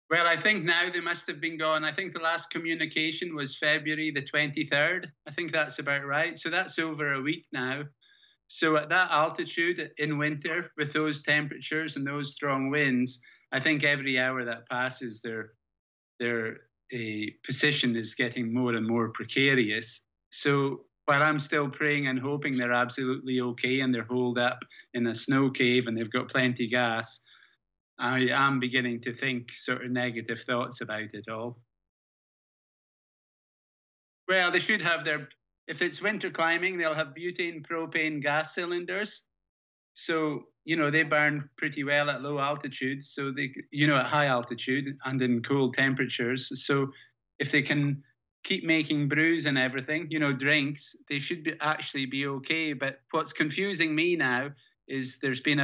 Well, I think now they must have been gone. I think the last communication was February the 23rd. I think that's about right. So that's over a week now. So at that altitude in winter, with those temperatures and those strong winds, I think every hour that passes, their position is getting more and more precarious. So while I'm still praying and hoping they're absolutely okay and they're holed up in a snow cave and they've got plenty gas, I am beginning to think sort of negative thoughts about it all. Well, they should have their, if it's winter climbing, they'll have butane propane gas cylinders. So, they burn pretty well at low altitude. So at high altitude and in cold temperatures. So if they can keep making brews and everything, drinks, they should actually be okay. But what's confusing me now is there's been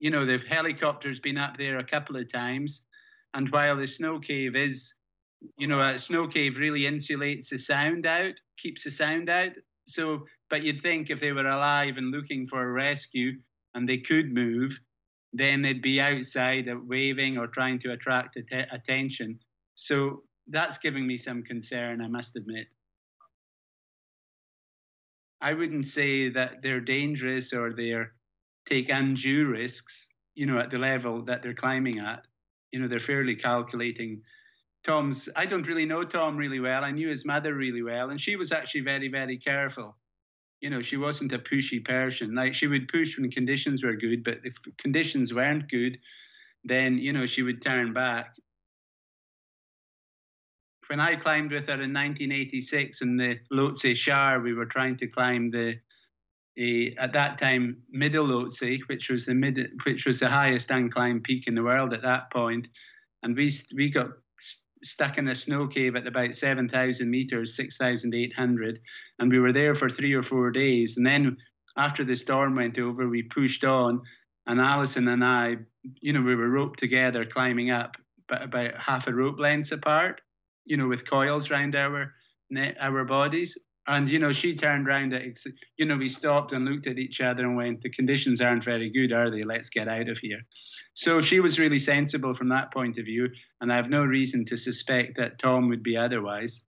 the helicopter's been up there a couple of times. And while the snow cave is, a snow cave really insulates the sound out, keeps the sound out. So, but you'd think if they were alive and looking for a rescue and they could move, then they'd be outside waving or trying to attract attention. So that's giving me some concern, I must admit. I wouldn't say that they're dangerous or they're take undue risks, at the level that they're climbing at. They're fairly calculating. I don't really know Tom really well. I knew his mother really well, and she was actually very, very careful. She wasn't a pushy person. Like, she would push when conditions were good, but if conditions weren't good, then, she would turn back. When I climbed with her in 1986 in the Lhotse Shar, we were trying to climb at that time, Middle Lhotse, which was the highest unclimbed peak in the world at that point, and we got stuck in a snow cave at about 7,000 meters, 6,800, and we were there for 3 or 4 days. And then after the storm went over, we pushed on, and Alison and I, we were roped together climbing up, but about half a rope lengths apart, with coils around our bodies. And, she turned around we stopped and looked at each other and went, the conditions aren't very good, are they? Let's get out of here. So she was really sensible from that point of view. And I have no reason to suspect that Tom would be otherwise.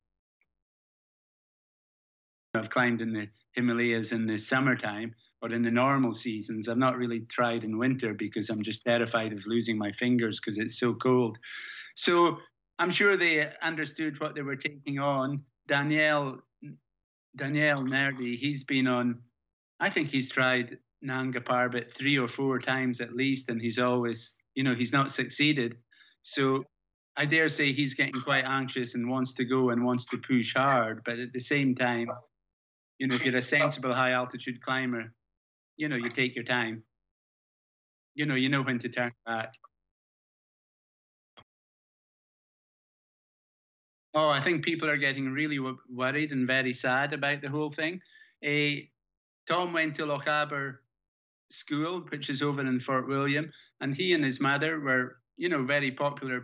I've climbed in the Himalayas in the summertime or in the normal seasons. I've not really tried in winter because I'm just terrified of losing my fingers because it's so cold. So I'm sure they understood what they were taking on. Daniele Nardi, he's been on, I think he's tried Nanga Parbat 3 or 4 times at least, and he's always, he's not succeeded. So I dare say he's getting quite anxious and wants to go and wants to push hard. But at the same time, if you're a sensible high altitude climber, you take your time. You know when to turn back. Oh, I think people are getting really worried and very sad about the whole thing. Tom went to Lochaber School, which is over in Fort William, and he and his mother were, very popular